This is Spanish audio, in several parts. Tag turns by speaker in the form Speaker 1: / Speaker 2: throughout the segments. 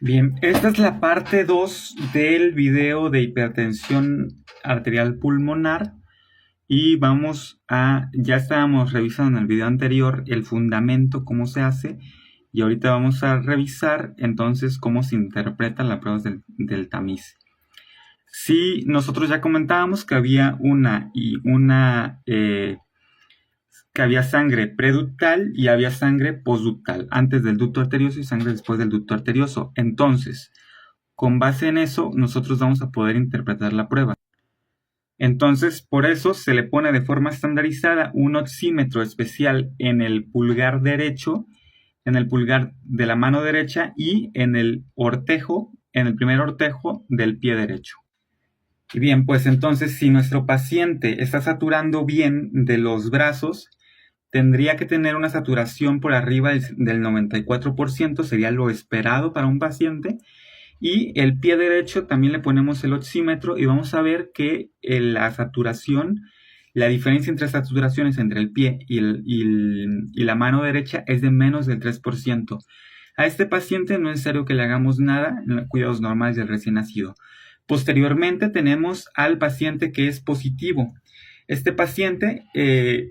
Speaker 1: Bien, esta es la parte 2 del video de hipertensión arterial pulmonar y ya estábamos revisando en el video anterior el fundamento, cómo se hace, y ahorita vamos a revisar entonces cómo se interpretan las pruebas del tamiz. Sí, nosotros ya comentábamos que había que había sangre preductal y había sangre postductal, antes del ducto arterioso y sangre después del ducto arterioso. Entonces, con base en eso, nosotros vamos a poder interpretar la prueba. Entonces, por eso se le pone de forma estandarizada un oxímetro especial en el pulgar derecho, en el pulgar de la mano derecha y en el primer ortejo del pie derecho. Y bien, pues entonces, si nuestro paciente está saturando bien de los brazos, tendría que tener una saturación por arriba del 94%, sería lo esperado para un paciente. Y el pie derecho también le ponemos el oxímetro y vamos a ver que la diferencia entre saturaciones entre el pie y la mano derecha es de menos del 3%. A este paciente no es necesario que le hagamos nada en los cuidados normales del recién nacido. Posteriormente tenemos al paciente que es positivo. Este paciente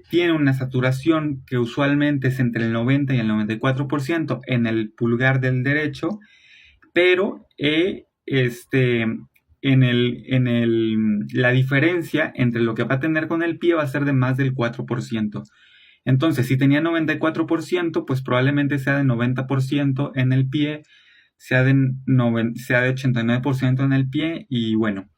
Speaker 1: tiene una saturación que usualmente es entre el 90 y el 94% en el pulgar del derecho, pero la diferencia entre lo que va a tener con el pie va a ser de más del 4%. Entonces, si tenía 94%, pues probablemente sea de 90% en el pie, sea de 89% en el pie, y bueno.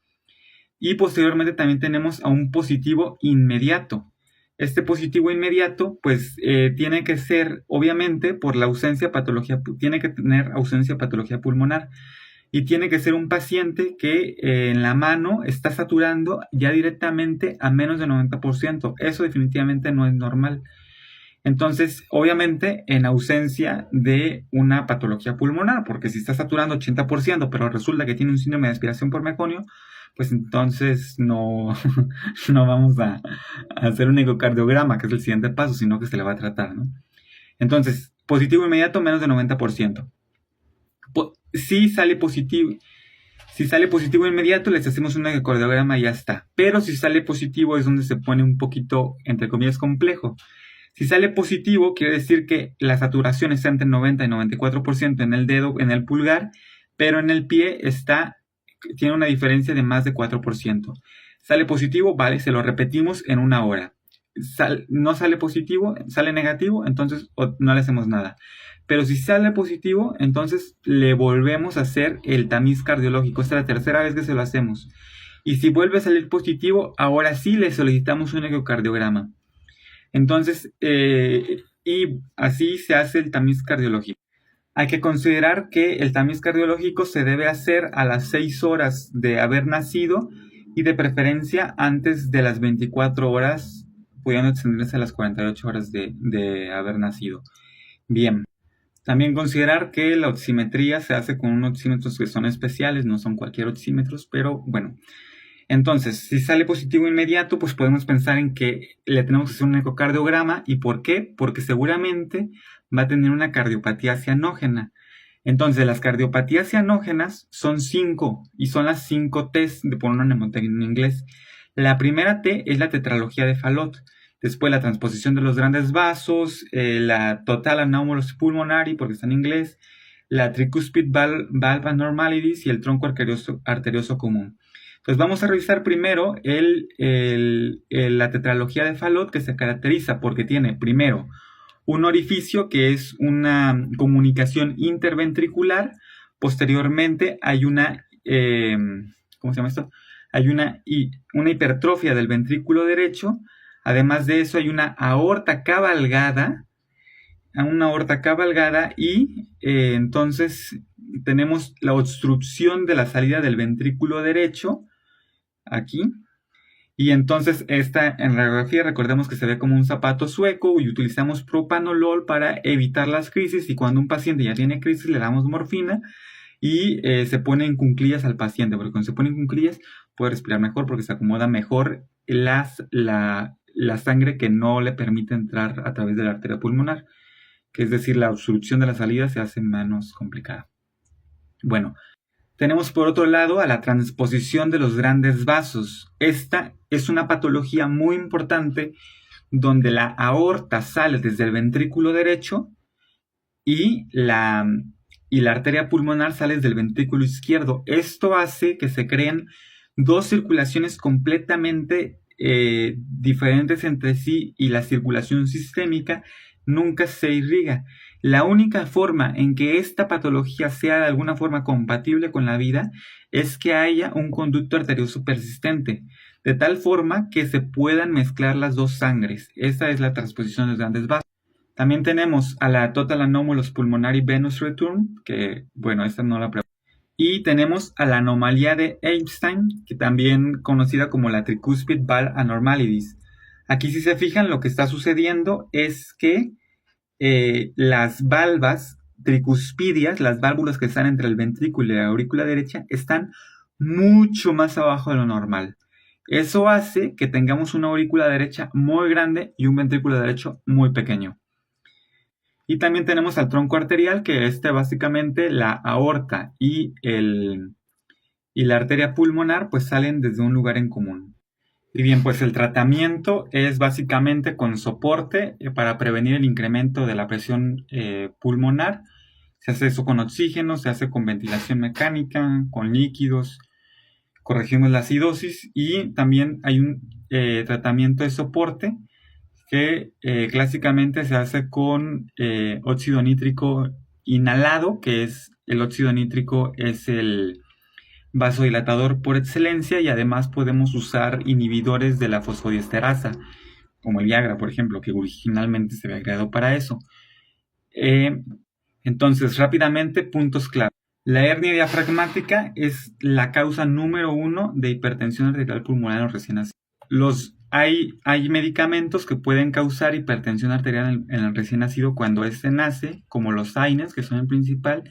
Speaker 1: Y posteriormente también tenemos a un positivo inmediato. Este positivo inmediato, pues tiene que ser, obviamente, por la tiene que tener ausencia de patología pulmonar. Y tiene que ser un paciente que en la mano está saturando ya directamente a menos de 90%. Eso definitivamente no es normal. Entonces, obviamente, en ausencia de una patología pulmonar, porque si está saturando 80%, pero resulta que tiene un síndrome de aspiración por meconio, pues entonces no, no vamos a hacer un ecocardiograma, que es el siguiente paso, sino que se le va a tratar, ¿no? Entonces, positivo inmediato, menos de 90%. Si sale positivo inmediato, les hacemos un ecocardiograma y ya está. Pero si sale positivo es donde se pone un poquito, entre comillas, complejo. Si sale positivo, quiere decir que la saturación está entre 90 y 94% en el dedo, en el pulgar, pero en el pie tiene una diferencia de más de 4%. Sale positivo, vale, se lo repetimos en una hora. No sale positivo, sale negativo, entonces no le hacemos nada. Pero si sale positivo, entonces le volvemos a hacer el tamiz cardiológico. Esta es la tercera vez que se lo hacemos. Y si vuelve a salir positivo, ahora sí le solicitamos un ecocardiograma. Entonces, y así se hace el tamiz cardiológico. Hay que considerar que el tamiz cardiológico se debe hacer a las 6 horas de haber nacido y de preferencia antes de las 24 horas, pudiendo extenderse a las 48 horas de haber nacido. Bien. También considerar que la oximetría se hace con unos oxímetros que son especiales, no son cualquier oxímetros, pero bueno. Entonces, si sale positivo inmediato, pues podemos pensar en que le tenemos que hacer un ecocardiograma. ¿Y por qué? Porque seguramente va a tener una cardiopatía cianógena. Entonces, las cardiopatías cianógenas son 5 y son las 5 T's, de poner una mnemotecnia en inglés. La primera T es la tetralogía de Fallot. Después la transposición de los grandes vasos, la total anomalous pulmonary, porque está en inglés, la tricuspid valve abnormalities y el tronco arterioso común. Entonces vamos a revisar primero la tetralogía de Fallot, que se caracteriza porque tiene primero un orificio que es una comunicación interventricular. Posteriormente hay una, ¿cómo se llama esto? Hay una hipertrofia del ventrículo derecho. Además de eso hay una aorta cabalgada y entonces tenemos la obstrucción de la salida del ventrículo derecho aquí. Y entonces en radiografía recordemos que se ve como un zapato sueco y utilizamos propanolol para evitar las crisis, y cuando un paciente ya tiene crisis le damos morfina y se pone en cuclillas al paciente, porque cuando se pone en cuclillas puede respirar mejor porque se acomoda mejor la sangre que no le permite entrar a través de la arteria pulmonar, que es decir, la obstrucción de la salida se hace menos complicada. Bueno, tenemos por otro lado a la transposición de los grandes vasos. Esta es una patología muy importante donde la aorta sale desde el ventrículo derecho y la arteria pulmonar sale desde el ventrículo izquierdo. Esto hace que se creen dos circulaciones completamente diferentes entre sí y la circulación sistémica nunca se irriga. La única forma en que esta patología sea de alguna forma compatible con la vida es que haya un conducto arterioso persistente, de tal forma que se puedan mezclar las dos sangres. Esa es la transposición de los grandes vasos. También tenemos a la Total Anomalous Pulmonary Venous Return, que, bueno, esta no la pregunto. Y tenemos a la anomalía de Epstein, que también conocida como la Tricuspid Valve Abnormalities. Aquí, si se fijan, lo que está sucediendo es que las valvas tricuspidias, las válvulas que están entre el ventrículo y la aurícula derecha, están mucho más abajo de lo normal. Eso hace que tengamos una aurícula derecha muy grande y un ventrículo derecho muy pequeño. Y también tenemos al tronco arterial, que básicamente la aorta y la arteria pulmonar pues salen desde un lugar en común. Y bien, pues el tratamiento es básicamente con soporte para prevenir el incremento de la presión pulmonar. Se hace eso con oxígeno, se hace con ventilación mecánica, con líquidos, corregimos la acidosis y también hay un tratamiento de soporte que clásicamente se hace con óxido nítrico inhalado, que es el óxido nítrico es el vasodilatador por excelencia y además podemos usar inhibidores de la fosfodiesterasa, como el Viagra, por ejemplo, que originalmente se había creado para eso. Entonces, rápidamente, puntos clave. La hernia diafragmática es la causa número 1 de hipertensión arterial pulmonar en los recién nacidos. Hay medicamentos que pueden causar hipertensión arterial en el recién nacido cuando éste nace, como los AINES, que son el principal,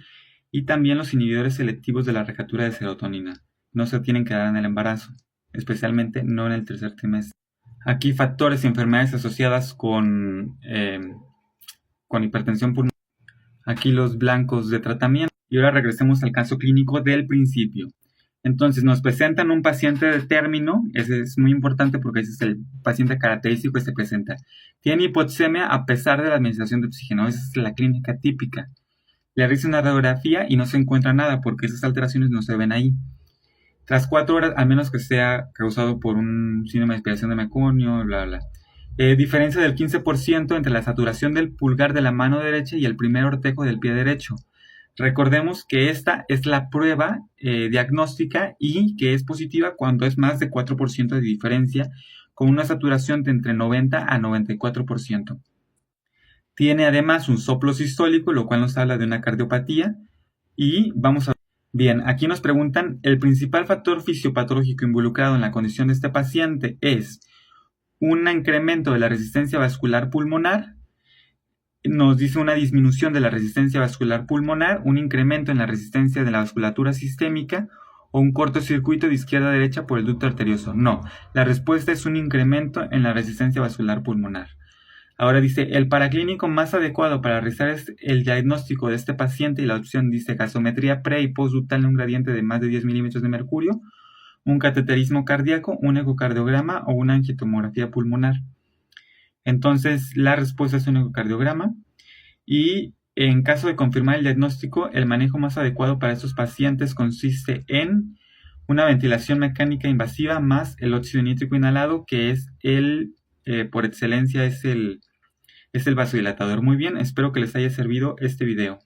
Speaker 1: y también los inhibidores selectivos de la recaptura de serotonina. No se tienen que dar en el embarazo, especialmente no en el tercer trimestre. Aquí factores y enfermedades asociadas con hipertensión pulmonar. Aquí los blancos de tratamiento. Y ahora regresemos al caso clínico del principio. Entonces nos presentan un paciente de término, ese es muy importante porque ese es el paciente característico que se presenta. Tiene hipoxemia a pesar de la administración de oxígeno, esa es la clínica típica. Le realiza una radiografía y no se encuentra nada porque esas alteraciones no se ven ahí. Tras 4 horas, al menos que sea causado por un síndrome de aspiración de meconio, bla, bla. Diferencia del 15% entre la saturación del pulgar de la mano derecha y el primer ortejo del pie derecho. Recordemos que esta es la prueba diagnóstica y que es positiva cuando es más de 4% de diferencia, con una saturación de entre 90 a 94%. Tiene además un soplo sistólico, lo cual nos habla de una cardiopatía. Y vamos a ver. Bien, aquí nos preguntan, el principal factor fisiopatológico involucrado en la condición de este paciente es un incremento de la resistencia vascular pulmonar. Nos dice una disminución de la resistencia vascular pulmonar, un incremento en la resistencia de la vasculatura sistémica o un cortocircuito de izquierda a derecha por el ducto arterioso. No, la respuesta es un incremento en la resistencia vascular pulmonar. Ahora dice, el paraclínico más adecuado para realizar el diagnóstico de este paciente y la opción dice gasometría pre y postductal en un gradiente de más de 10 milímetros de mercurio, un cateterismo cardíaco, un ecocardiograma o una angiotomografía pulmonar. Entonces, la respuesta es un ecocardiograma y en caso de confirmar el diagnóstico, el manejo más adecuado para estos pacientes consiste en una ventilación mecánica invasiva más el óxido nítrico inhalado, que es por excelencia es el vasodilatador. Muy bien, espero que les haya servido este video.